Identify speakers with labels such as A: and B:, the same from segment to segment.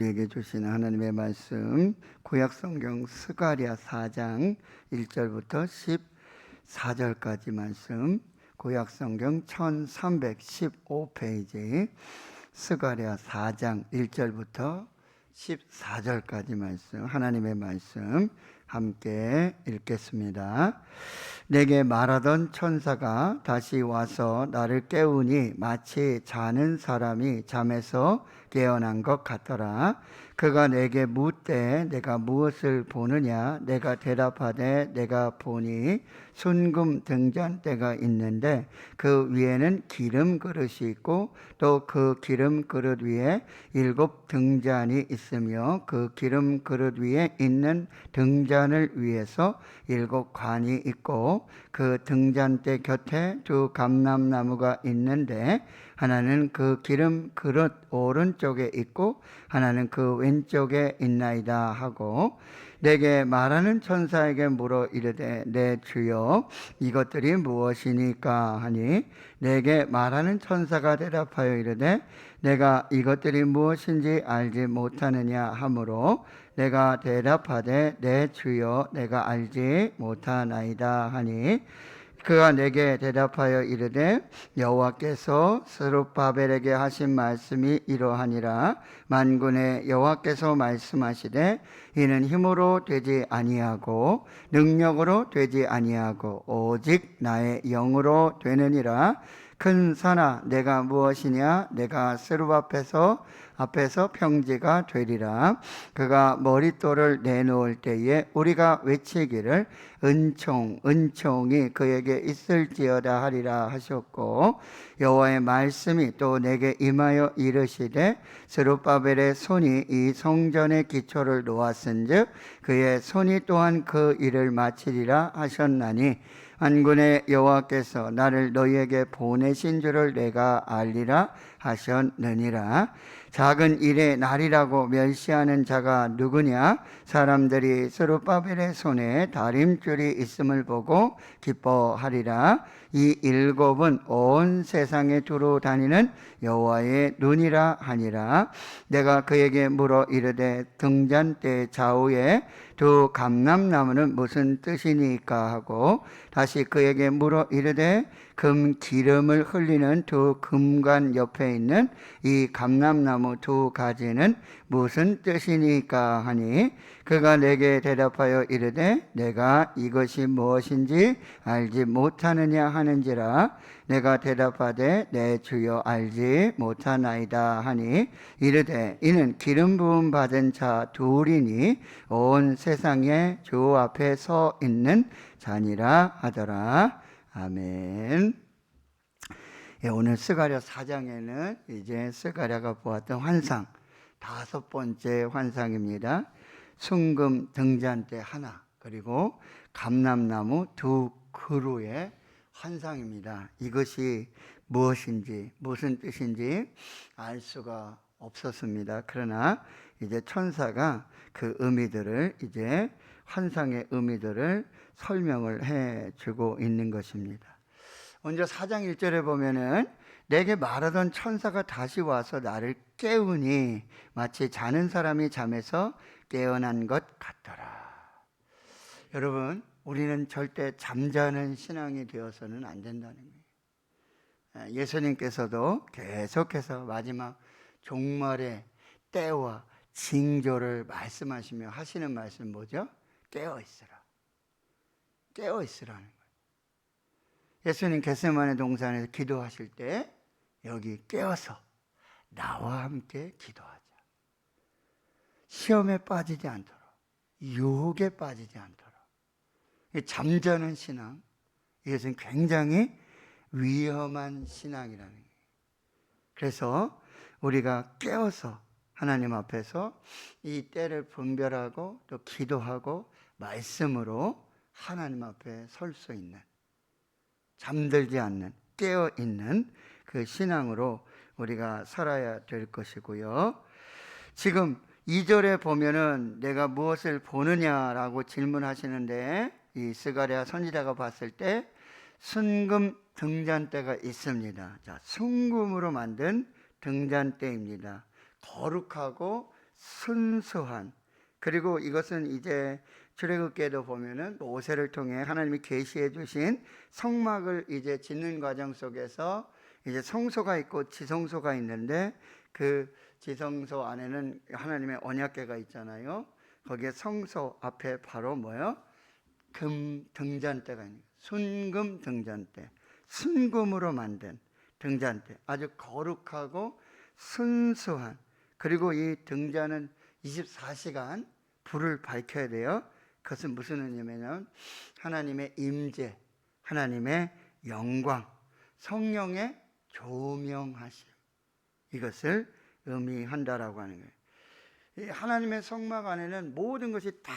A: 우리에게 주시는 하나님의 말씀 구약성경 스가랴 4장 1절부터 14절까지 말씀, 구약성경 1315페이지 스가랴 4장 1절부터 14절까지 말씀, 하나님의 말씀 함께 읽겠습니다. 내게 말하던 천사가 다시 와서 나를 깨우니 마치 자는 사람이 잠에서 깨어난 것 같더라. 그가 내게 묻되 내가 무엇을 보느냐? 내가 대답하되 내가 보니 순금 등잔대가 있는데 그 위에는 기름 그릇이 있고 또 그 기름 그릇 위에 7 등잔이 있으며 그 기름 그릇 위에 있는 등잔을 위해서 7 관이 있고 그 등잔대 곁에 2 감람나무가 있는데 하나는 그 기름 그릇 오른쪽에 있고 하나는 그 왼쪽에 있나이다 하고 내게 말하는 천사에게 물어 이르되 내 주여 이것들이 무엇이니까 하니 내게 말하는 천사가 대답하여 이르되 내가 이것들이 무엇인지 알지 못하느냐 하므로 내가 대답하되 내 주여 내가 알지 못하나이다 하니 그가 내게 대답하여 이르되 여호와께서 스룹바벨에게 하신 말씀이 이러하니라. 만군의 여호와께서 말씀하시되 이는 힘으로 되지 아니하고 능력으로 되지 아니하고 오직 나의 영으로 되느니라. 큰 산아 내가 무엇이냐? 내가 스룹 앞에서 평지가 되리라. 그가 머릿돌을 내놓을 때에 우리가 외치기를 은총이 그에게 있을지어다 하리라 하셨고 여호와의 말씀이 또 내게 임하여 이르시되 스룹바벨의 손이 이 성전의 기초를 놓았은즉 그의 손이 또한 그 일을 마치리라 하셨나니 만군의 여호와께서 나를 너희에게 보내신 줄을 내가 알리라 하셨느니라. 작은 일의 날이라고 멸시하는 자가 누구냐? 사람들이 스룹바벨의 손에 다림줄이 있음을 보고 기뻐하리라. 이 7은 온 세상에 두루 다니는 여호와의 눈이라 하니라. 내가 그에게 물어 이르되 등잔대 좌우에 2 감람나무는 무슨 뜻이니까 하고 다시 그에게 물어 이르되 금 기름을 흘리는 2 금관 옆에 있는 이 감람나무 2 가지는 무슨 뜻이니까 하니 그가 내게 대답하여 이르되 내가 이것이 무엇인지 알지 못하느냐 하는지라. 내가 대답하되 내 주여 알지 못하나이다 하니 이르되 이는 기름 부음 받은 자 2이니 온 세상에 주 앞에 서 있는 자니라 하더라. 아멘. 오늘 스가랴 4장에는 이제 스가랴가 보았던 환상 5번째 환상입니다. 순금 등잔대 하나 그리고 감람나무 2 그루의 환상입니다. 이것이 무엇인지 무슨 뜻인지 알 수가 없었습니다. 그러나 이제 천사가 그 의미들을 이제 환상의 의미들을 설명을 해주고 있는 것입니다. 먼저 4장 1절에 보면은 내게 말하던 천사가 다시 와서 나를 깨우니 마치 자는 사람이 잠에서 깨어난 것 같더라. 여러분, 우리는 절대 잠자는 신앙이 되어서는 안 된다는 거예요. 예수님께서도 계속해서 마지막 종말의 때와 징조를 말씀하시며 하시는 말씀 뭐죠? 깨어있으라. 깨어있으라는 거예요. 예수님 겟세마네 동산에서 기도하실 때 여기 깨어서 나와 함께 기도하자. 시험에 빠지지 않도록, 유혹에 빠지지 않도록. 잠자는 신앙, 이것은 굉장히 위험한 신앙이라는 거예요. 그래서 우리가 깨어서 하나님 앞에서 이 때를 분별하고 또 기도하고 말씀으로 하나님 앞에 설 수 있는, 잠들지 않는, 깨어있는 그 신앙으로 우리가 살아야 될 것이고요. 지금 2절에 보면은 내가 무엇을 보느냐라고 질문하시는데 이 스가랴 선지자가 봤을 때 순금 등잔대가 있습니다. 자, 순금으로 만든 등잔대입니다. 거룩하고 순수한, 그리고 이것은 이제 출애굽기에도 보면은 모세를 통해 하나님이 계시해 주신 성막을 이제 짓는 과정 속에서 이제 성소가 있고 지성소가 있는데, 그 지성소 안에는 하나님의 언약궤가 있잖아요. 거기에 성소 앞에 바로 뭐요? 금 등잔대가 있는 거예요. 순금 등잔대, 순금으로 만든 등잔대, 아주 거룩하고 순수한. 그리고 이 등잔은 24시간 불을 밝혀야 돼요. 그것은 무슨 의미냐면 하나님의 임재, 하나님의 영광, 성령의 조명하심, 이것을 의미한다라고 하는 거예요. 이 하나님의 성막 안에는 모든 것이 다,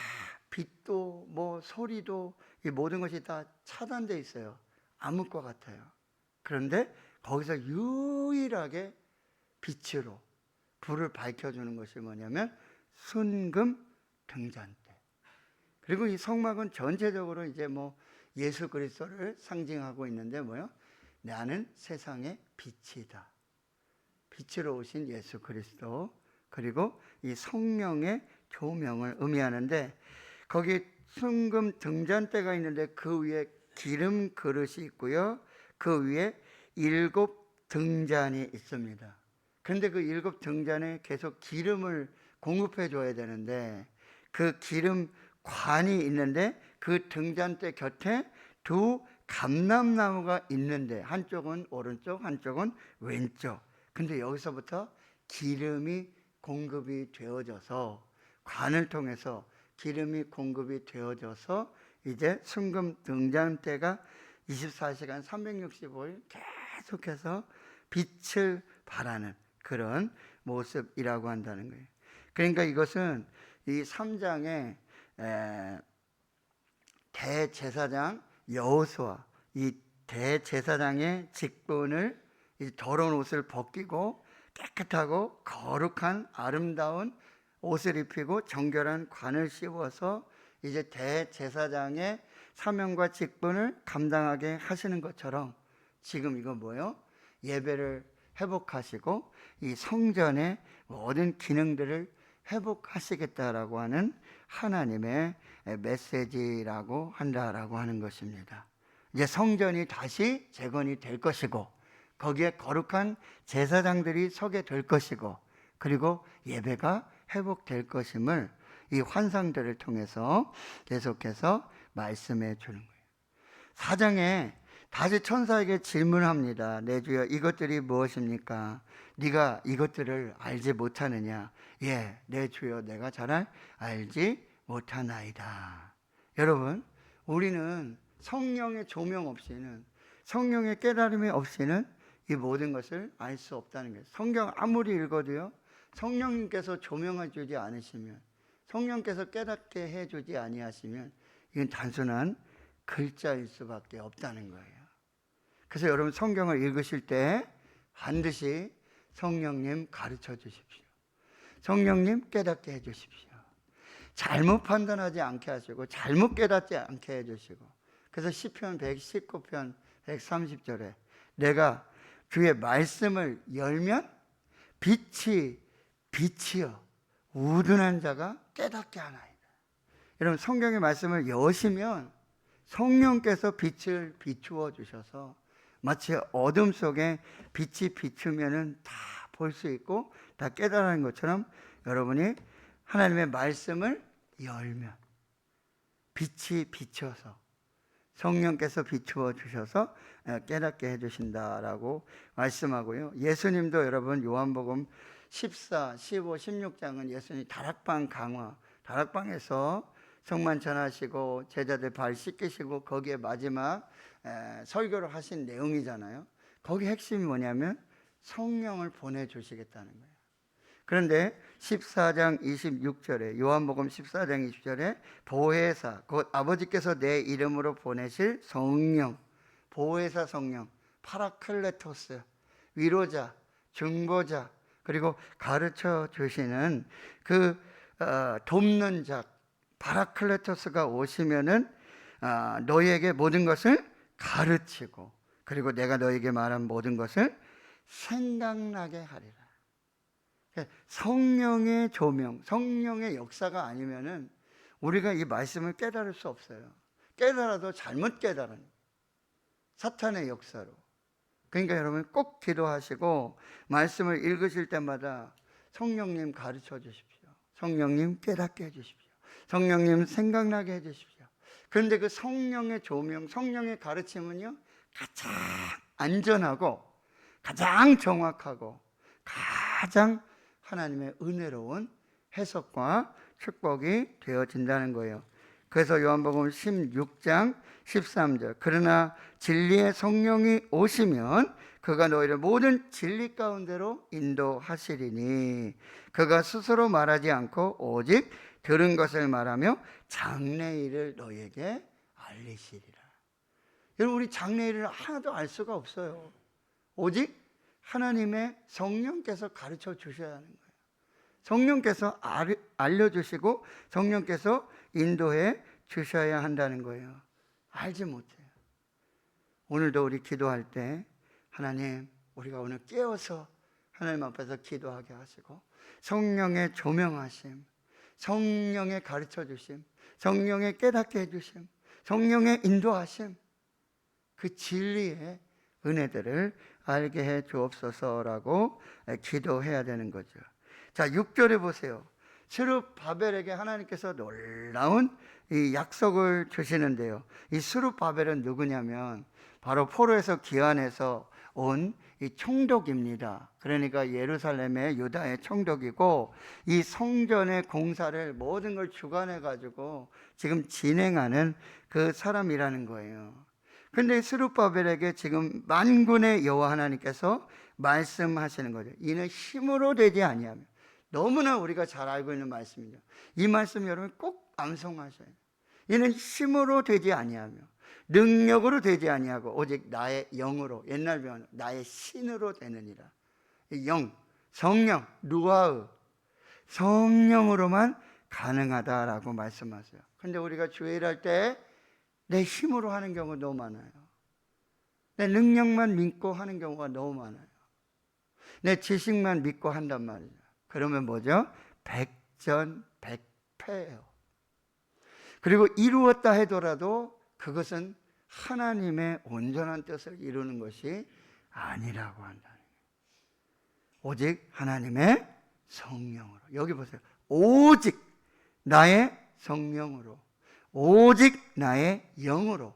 A: 빛도 뭐 소리도, 이 모든 것이 다 차단되어 있어요. 암흑과 같아요. 그런데 거기서 유일하게 빛으로 불을 밝혀주는 것이 뭐냐면 순금 등잔대. 그리고 이 성막은 전체적으로 이제 뭐 예수 그리스도를 상징하고 있는데 뭐요? 나는 세상의 빛이다. 빛으로 오신 예수 그리스도, 그리고 이 성령의 조명을 의미하는데, 거기 순금 등잔대가 있는데 그 위에 기름 그릇이 있고요. 그 위에 7 등잔이 있습니다. 그런데 그 7 등잔에 계속 기름을 공급해 줘야 되는데, 그 기름 관이 있는데 그 등잔대 곁에 2 감람나무가 있는데, 한쪽은 오른쪽, 한쪽은 왼쪽. 근데 여기서부터 기름이 공급이 되어져서, 관을 통해서 기름이 공급이 되어져서 이제 순금 등잔대가 24시간 365일 계속해서 빛을 발하는 그런 모습이라고 한다는 거예요. 그러니까 이것은 이 3장에 대제사장 여호수아, 이 대제사장의 직분을, 이 더러운 옷을 벗기고 깨끗하고 거룩한 아름다운 옷을 입히고 정결한 관을 씌워서 이제 대제사장의 사명과 직분을 감당하게 하시는 것처럼, 지금 이거 뭐예요? 예배를 회복하시고 이 성전의 모든 기능들을 회복하시겠다라고 하는 하나님의 메시지라고 한다라고 하는 것입니다. 이제 성전이 다시 재건이 될 것이고, 거기에 거룩한 제사장들이 서게 될 것이고, 그리고 예배가 회복될 것임을 이 환상들을 통해서 계속해서 말씀해 주는 거예요. 4장에 다시 천사에게 질문합니다. 내 주여, 이것들이 무엇입니까? 네가 이것들을 알지 못하느냐? 예, 내 주여, 내가 잘 알지 못하나이다. 여러분, 우리는 성령의 조명 없이는, 성령의 깨달음이 없이는 이 모든 것을 알 수 없다는 거예요. 성경 아무리 읽어도요, 성령님께서 조명해 주지 않으시면, 성령께서 깨닫게 해 주지 아니하시면 이건 단순한 글자일 수밖에 없다는 거예요. 그래서 여러분, 성경을 읽으실 때 반드시 성령님 가르쳐 주십시오. 성령님 깨닫게 해 주십시오. 잘못 판단하지 않게 하시고 잘못 깨닫지 않게 해 주시고. 그래서 시편 119편 130절에 내가 주의 말씀을 열면 빛이여 우둔한 자가 깨닫게 하나이다. 여러분, 성경의 말씀을 여시면 성령께서 빛을 비추어 주셔서 마치 어둠 속에 빛이 비추면은 다 볼 수 있고 다 깨달은 것처럼, 여러분이 하나님의 말씀을 열면 빛이 비춰서, 성령께서 비추어 주셔서 깨닫게 해주신다라고 말씀하고요. 예수님도 여러분 요한복음 14, 15, 16장은 예수님 다락방 강화, 다락방에서 성만 전하시고 제자들 발 씻기시고 거기에 마지막 설교를 하신 내용이잖아요. 거기 핵심이 뭐냐면 성령을 보내주시겠다는 거예요. 그런데 14장 26절에, 요한복음 14장 20절에 보혜사, 곧 아버지께서 내 이름으로 보내실 성령, 보혜사 성령, 파라클레토스, 위로자, 중보자, 그리고 가르쳐 주시는 그 돕는 자, 파라클레토스가 오시면은 너희에게 모든 것을 가르치고, 그리고 내가 너희에게 말한 모든 것을 생각나게 하리라. 성령의 조명, 성령의 역사가 아니면은 우리가 이 말씀을 깨달을 수 없어요. 깨달아도 잘못 깨달은 사탄의 역사로. 그러니까 여러분 꼭 기도하시고 말씀을 읽으실 때마다 성령님 가르쳐 주십시오. 성령님 깨닫게 해주십시오. 성령님 생각나게 해주십시오. 그런데 그 성령의 조명, 성령의 가르침은요, 가장 안전하고 가장 정확하고 가장 하나님의 은혜로운 해석과 축복이 되어진다는 거예요. 그래서 요한복음 16장 13절, 그러나 진리의 성령이 오시면 그가 너희를 모든 진리 가운데로 인도하시리니 그가 스스로 말하지 않고 오직 들은 것을 말하며 장래일을 너희에게 알리시리라. 여러분, 우리 장래일을 하나도 알 수가 없어요. 오직 하나님의 성령께서 가르쳐 주셔야 하는 거예요. 성령께서 알려주시고 성령께서 인도해 주셔야 한다는 거예요. 알지 못해요. 오늘도 우리 기도할 때 하나님, 우리가 오늘 깨어서 하나님 앞에서 기도하게 하시고 성령의 조명하심, 성령의 가르쳐 주심, 성령의 깨닫게 해주심, 성령의 인도하심, 그 진리의 은혜들을 알게 해 주옵소서라고 기도해야 되는 거죠. 자, 6절에 보세요. 스룹바벨에게 하나님께서 놀라운 이 약속을 주시는데요. 이 스룹바벨은 누구냐면 바로 포로에서 귀환해서 온 이 총독입니다. 그러니까 예루살렘의 유다의 총독이고 이 성전의 공사를 모든 걸 주관해 가지고 지금 진행하는 그 사람이라는 거예요. 근데 스룹바벨에게 지금 만군의 여호와 하나님께서 말씀하시는 거죠. 이는 힘으로 되지 아니하며. 너무나 우리가 잘 알고 있는 말씀이죠. 이 말씀 여러분 꼭 암송하셔야 돼요. 이는 힘으로 되지 아니하며 능력으로 되지 아니하고 오직 나의 영으로, 옛날 표현 나의 신으로 되느니라. 영, 성령, 루아흐, 성령으로만 가능하다라고 말씀하세요. 근데 우리가 주일할 때 내 힘으로 하는 경우가 너무 많아요. 내 능력만 믿고 하는 경우가 너무 많아요. 내 지식만 믿고 한단 말이죠. 그러면 뭐죠? 백전백패예요. 그리고 이루었다 하더라도 그것은 하나님의 온전한 뜻을 이루는 것이 아니라고 한다는 거예요. 오직 하나님의 성령으로. 여기 보세요. 오직 나의 성령으로, 오직 나의 영으로,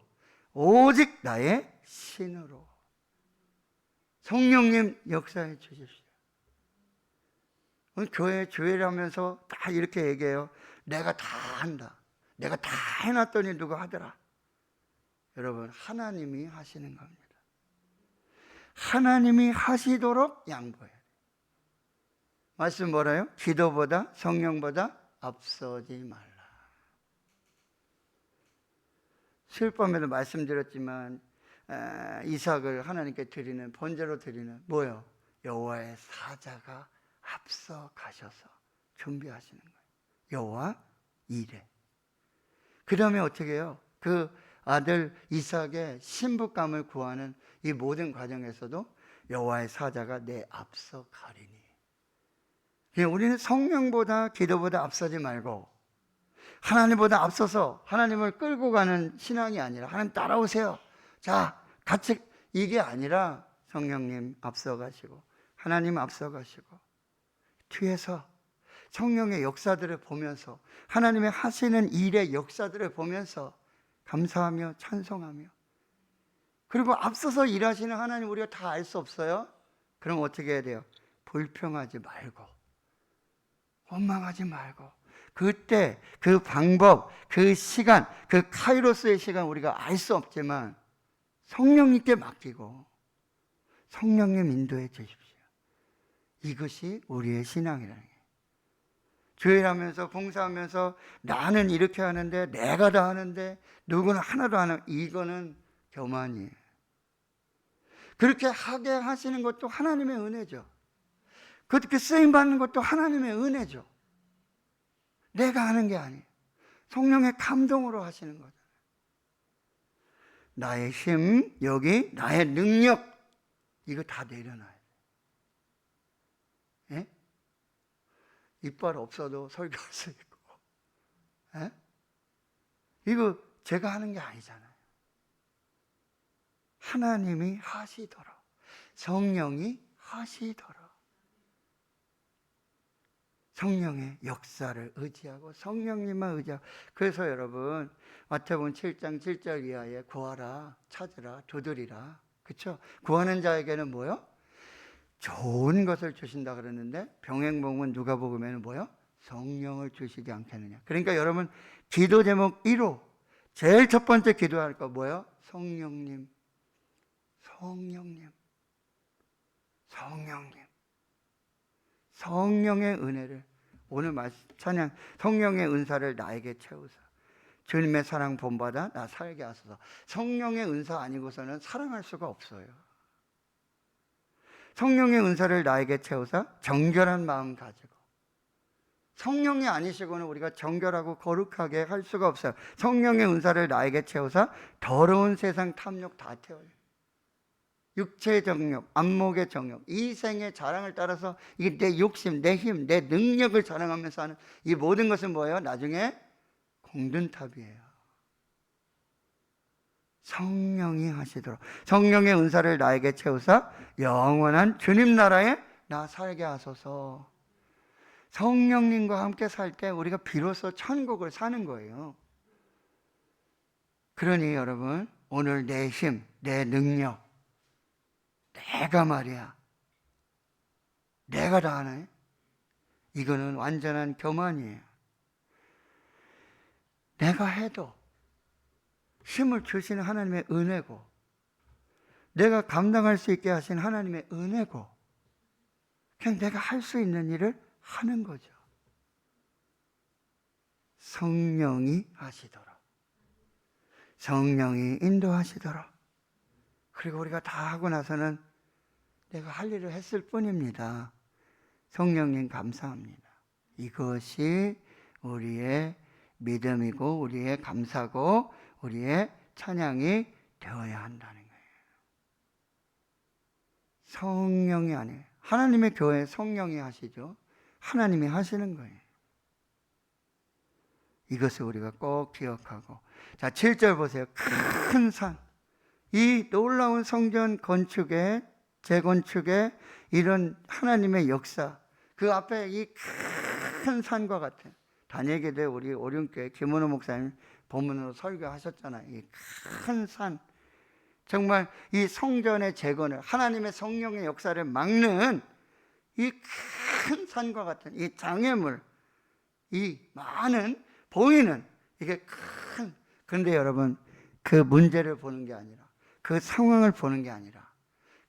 A: 오직 나의 신으로. 성령님 역사해 주십시오. 교회 주회를 하면서 다 이렇게 얘기해요. 내가 다 한다. 내가 다 해놨더니 누가 하더라. 여러분, 하나님이 하시는 겁니다. 하나님이 하시도록 양보해야 돼요. 말씀 뭐라요? 기도보다 성령보다 앞서지 말라. 수요일밤에도 말씀드렸지만 이삭을 하나님께 드리는, 번제로 드리는 뭐예요? 여호와의 사자가 앞서 가셔서 준비하시는 거예요. 여호와 이레. 그 다음에 어떻게 해요? 그 아들 이삭의 신부감을 구하는 이 모든 과정에서도 여호와의 사자가 내 앞서 가리니. 우리는 성령보다 기도보다 앞서지 말고 하나님보다 앞서서 하나님을 끌고 가는 신앙이 아니라 하나님 따라오세요. 자, 같이, 이게 아니라 성령님 앞서가시고 하나님 앞서가시고 뒤에서 성령의 역사들을 보면서 하나님의 하시는 일의 역사들을 보면서 감사하며 찬송하며, 그리고 앞서서 일하시는 하나님 우리가 다 알 수 없어요? 그럼 어떻게 해야 돼요? 불평하지 말고 원망하지 말고 그때 그 방법, 그 시간, 그 카이로스의 시간 우리가 알 수 없지만 성령님께 맡기고 성령님 인도해 주십시오. 이것이 우리의 신앙이라는 거예요. 주일하면서 봉사하면서 나는 이렇게 하는데, 내가 다 하는데 누구는 하나도 안 하고, 이거는 교만이에요. 그렇게 하게 하시는 것도 하나님의 은혜죠. 그렇게 쓰임받는 것도 하나님의 은혜죠. 내가 하는 게 아니에요. 성령의 감동으로 하시는 거잖아요. 나의 힘, 여기 나의 능력, 이거 다 내려놔야 돼요. 예? 이빨 없어도 설교할 수 있고. 에? 이거 제가 하는 게 아니잖아요. 하나님이 하시더라. 성령이 하시더라. 성령의 역사를 의지하고 성령님만 의지하고. 그래서 여러분 마태복음 7장 7절 이하에 구하라, 찾으라, 두드리라. 그렇죠? 구하는 자에게는 뭐요? 좋은 것을 주신다 그랬는데 병행복음은 누가복음에는 뭐요? 성령을 주시지 않겠느냐. 그러니까 여러분 기도 제목 1호 제일 첫 번째 기도할 거 뭐요? 성령님, 성령님, 성령님. 성령의 은혜를 오늘 찬양 성령의 은사를 나에게 채우사 주님의 사랑 본받아 나 살게 하소서. 성령의 은사 아니고서는 사랑할 수가 없어요. 성령의 은사를 나에게 채우사 정결한 마음 가지고. 성령이 아니시고는 우리가 정결하고 거룩하게 할 수가 없어요. 성령의 은사를 나에게 채우사 더러운 세상 탐욕 다 태워요. 육체의 정욕, 안목의 정욕, 이생의 자랑을 따라서 이게 내 욕심, 내 힘, 내 능력을 자랑하면서 하는 이 모든 것은 뭐예요? 나중에 공든탑이에요. 성령이 하시도록 성령의 은사를 나에게 채우사 영원한 주님 나라에 나 살게 하소서. 성령님과 함께 살 때 우리가 비로소 천국을 사는 거예요. 그러니 여러분 오늘 내 힘, 내 능력 내가 말이야 내가 다 하네. 이거는 완전한 교만이에요. 내가 해도 힘을 주시는 하나님의 은혜고 내가 감당할 수 있게 하신 하나님의 은혜고 그냥 내가 할 수 있는 일을 하는 거죠. 성령이 하시도록 성령이 인도하시도록. 그리고 우리가 다 하고 나서는 내가 할 일을 했을 뿐입니다. 성령님 감사합니다. 이것이 우리의 믿음이고 우리의 감사고 우리의 찬양이 되어야 한다는 거예요. 성령이 아니에요. 하나님의 교회 성령이 하시죠. 하나님이 하시는 거예요. 이것을 우리가 꼭 기억하고. 자, 7절 보세요. 큰 산. 이 놀라운 성전 건축에 재건축에 이런 하나님의 역사 그 앞에 이 큰 산과 같아요. 다니엘교회 우리 오륜교회 김은호 목사님 본문으로 설교하셨잖아요. 이 큰 산 정말 이 성전의 재건을 하나님의 성령의 역사를 막는 이 큰 산과 같은 이 장애물 이 많은 보이는 이게 큰 근데 여러분 그 문제를 보는 게 아니라 그 상황을 보는 게 아니라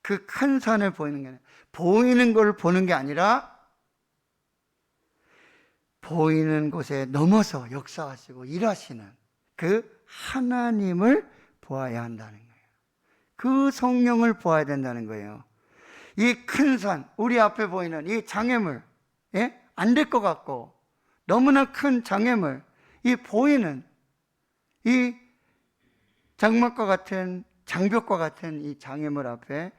A: 그 큰 산을 보이는 게 아니라 보이는 걸 보는 게 아니라 보이는 곳에 넘어서 역사하시고 일하시는 그 하나님을 보아야 한다는 거예요. 그 성령을 보아야 된다는 거예요. 이 큰 산, 우리 앞에 보이는 이 장애물, 예? 안 될 것 같고 너무나 큰 장애물, 이 보이는 이 장막과 같은 장벽과 같은 이 장애물 앞에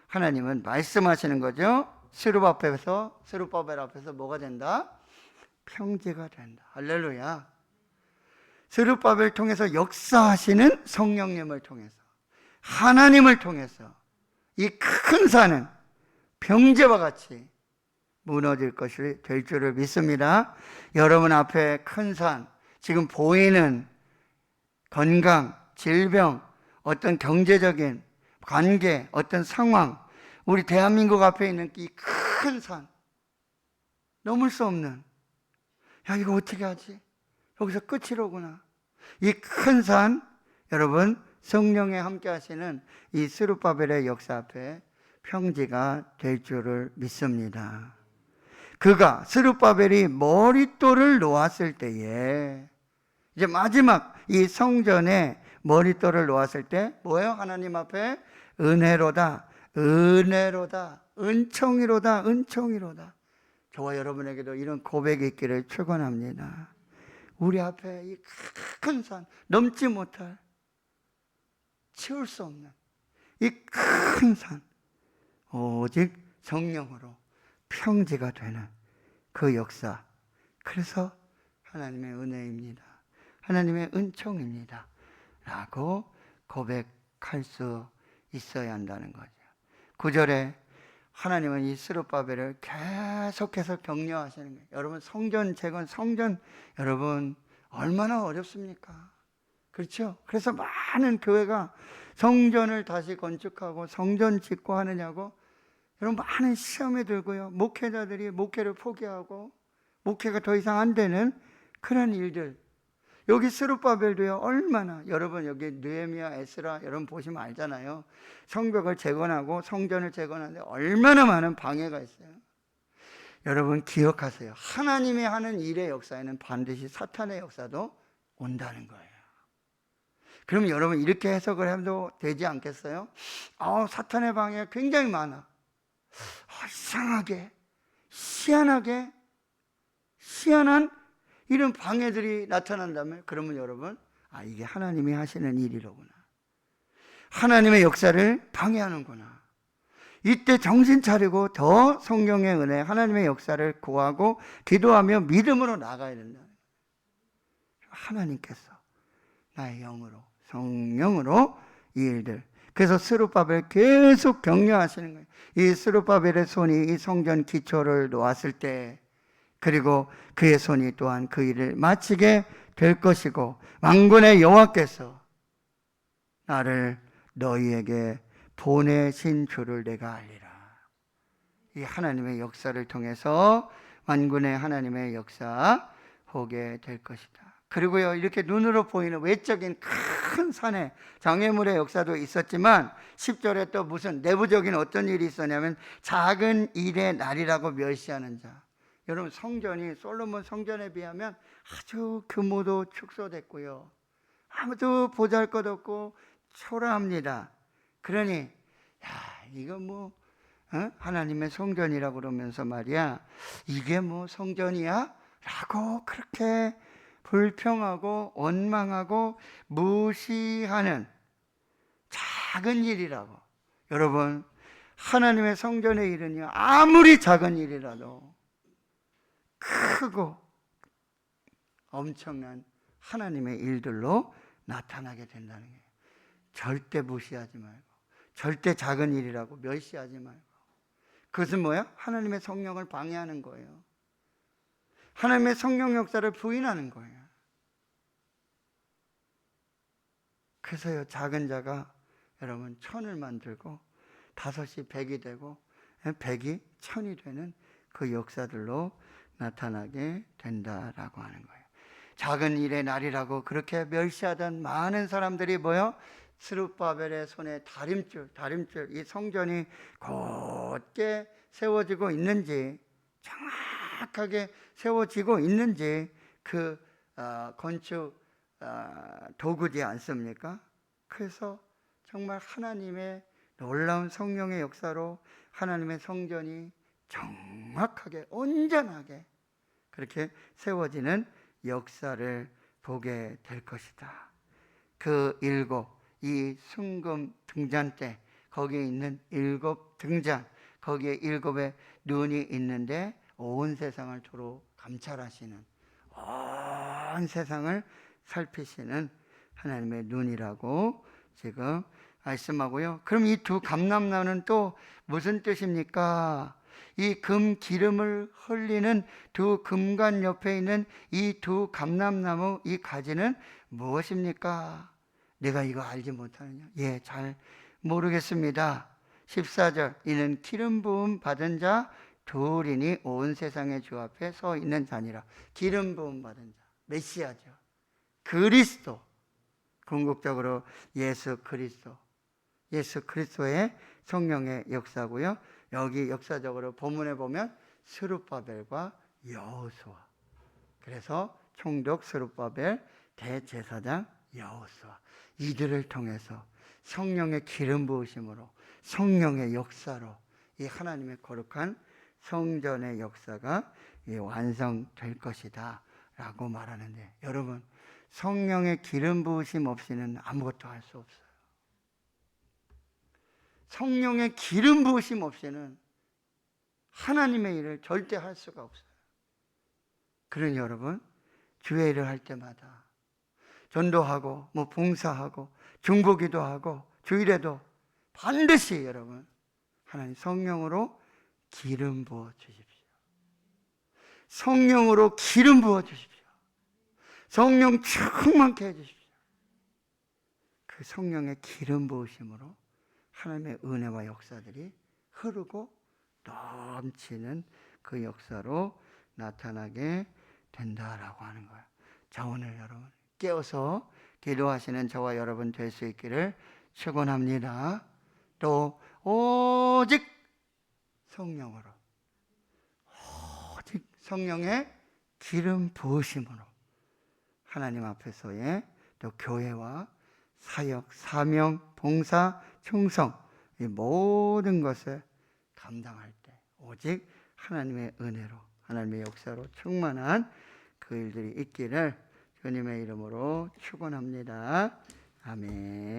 A: 하나님은 말씀하시는 거죠. 스룹바벨 앞에서 뭐가 된다? 평지가 된다. 할렐루야. 스룹바벨 통해서 역사하시는 성령님을 통해서 하나님을 통해서 이 큰 산은 평지와 같이 무너질 것이 될 줄을 믿습니다. 여러분 앞에 큰 산, 지금 보이는 건강, 질병, 어떤 경제적인 관계, 어떤 상황, 우리 대한민국 앞에 있는 이 큰 산, 넘을 수 없는, 야 이거 어떻게 하지? 여기서 끝이로구나. 이 큰 산, 여러분 성령에 함께 하시는 이 스룹바벨의 역사 앞에 평지가 될 줄을 믿습니다. 그가 스룹바벨이 머릿돌을 놓았을 때에 이제 마지막 이 성전에 머릿돌을 놓았을 때 뭐예요? 하나님 앞에 은혜로다, 은혜로다, 은총이로다, 은총이로다. 저와 여러분에게도 이런 고백이 있기를 축원합니다. 우리 앞에 이 큰 산, 넘지 못할, 치울 수 없는 이 큰 산, 오직 성령으로 평지가 되는 그 역사 그래서 하나님의 은혜입니다. 하나님의 은총입니다. 라고 고백할 수 있어야 한다는 거죠. 9절에 하나님은 이 스룹바벨을 계속해서 격려하시는 거예요. 여러분, 성전 재건, 성전 여러분 얼마나 어렵습니까? 그렇죠? 그래서 많은 교회가 성전을 다시 건축하고 성전 짓고 하느냐고 여러분 많은 시험에 들고요. 목회자들이 목회를 포기하고 목회가 더 이상 안 되는 그런 일들. 여기 스룹바벨도요, 얼마나, 여러분 여기 느헤미야, 에스라 여러분 보시면 알잖아요. 성벽을 재건하고 성전을 재건하는데 얼마나 많은 방해가 있어요. 여러분 기억하세요. 하나님이 하는 일의 역사에는 반드시 사탄의 역사도 온다는 거예요. 그럼 여러분 이렇게 해석을 해도 되지 않겠어요? 사탄의 방해가 굉장히 많아. 이상하게, 희한하게, 희한한 이런 방해들이 나타난다면 그러면 여러분, 이게 하나님이 하시는 일이로구나. 하나님의 역사를 방해하는구나. 이때 정신 차리고 더 성령의 은혜, 하나님의 역사를 구하고 기도하며 믿음으로 나가야 된다. 하나님께서 나의 영으로, 성령으로 이 일들. 그래서 스룹바벨 계속 격려하시는 거예요. 이 스룹바벨의 손이 이 성전 기초를 놓았을 때, 그리고 그의 손이 또한 그 일을 마치게 될 것이고, 만군의 여호와께서 나를 너희에게 보내신 줄을 내가 알리라. 이 하나님의 역사를 통해서 만군의 하나님의 역사 보게 될 것이다. 그리고요, 이렇게 눈으로 보이는 외적인 큰 산에 장애물의 역사도 있었지만 10절에 또 무슨 내부적인 어떤 일이 있었냐면 작은 일의 날이라고 멸시하는 자. 여러분, 성전이 솔로몬 성전에 비하면 아주 규모도 축소됐고요, 아무도 보잘것없고 초라합니다. 그러니 이거 하나님의 성전이라고 그러면서 말이야, 이게 성전이야? 라고 그렇게 불평하고 원망하고 무시하는 작은 일이라고. 여러분, 하나님의 성전의 일은요, 아무리 작은 일이라도 크고 엄청난 하나님의 일들로 나타나게 된다는 거예요. 절대 무시하지 말고, 절대 작은 일이라고 멸시하지 말고. 그것은 뭐야? 하나님의 성령을 방해하는 거예요. 하나님의 성령 역사를 부인하는 거예요. 그래서요, 작은 자가 여러분 1000을 만들고 5이 100이 되고 100이 1000이 되는 그 역사들로 나타나게 된다라고 하는 거예요. 작은 일의 날이라고 그렇게 멸시하던 많은 사람들이 스룹바벨의 손에 다림줄, 이 성전이 곧게 세워지고 있는지, 정확하게 세워지고 있는지 그 건축 도구지 않습니까? 그래서 정말 하나님의 놀라운 성령의 역사로 하나님의 성전이 정확하게 온전하게 그렇게 세워지는 역사를 보게 될 것이다. 그 이 순금 등잔 때 거기에 있는 7 등잔, 거기에 7의 눈이 있는데 온 세상을 도로 감찰하시는, 온 세상을 살피시는 하나님의 눈이라고 지금 말씀하고요. 그럼 이 두 감람나무는 또 무슨 뜻입니까? 이 금 기름을 흘리는 두 금관 옆에 있는 이 두 감람나무, 이 가지는 무엇입니까? 내가 이거 알지 못하느냐? 잘 모르겠습니다. 14절, 이는 기름 부음 받은 자 둘이니 온 세상의 주 앞에 서 있는 자니라. 기름 부음 받은 자, 메시아죠. 그리스도, 궁극적으로 예수 그리스도의 성령의 역사고요. 여기 역사적으로 본문에 보면 스룹바벨과 여호수아, 그래서 총독 스룹바벨, 대제사장 여호수아, 이들을 통해서 성령의 기름 부으심으로, 성령의 역사로 이 하나님의 거룩한 성전의 역사가 완성될 것이다 라고 말하는데, 여러분, 성령의 기름 부으심 없이는 아무것도 할 수 없어요. 성령의 기름 부으심 없이는 하나님의 일을 절대 할 수가 없어요. 그런 여러분, 주일을 할 때마다 전도하고 뭐 봉사하고 중보기도 하고 주일에도 반드시 여러분 하나님 성령으로 기름 부어 주십시오. 성령으로 기름 부어 주십시오. 성령 충만케 해 주십시오. 그 성령의 기름 부으심으로 하나님의 은혜와 역사들이 흐르고 넘치는 그 역사로 나타나게 된다라고 하는 거예요. 자, 오늘 여러분 깨어서 기도하시는 저와 여러분 될 수 있기를 축원합니다. 또 오직 성령으로, 오직 성령의 기름 부으심으로 하나님 앞에서의 또 교회와 사역, 사명, 봉사, 충성 이 모든 것을 감당할 때 오직 하나님의 은혜로, 하나님의 역사로 충만한 그 일들이 있기를 주님의 이름으로 축원합니다. 아멘.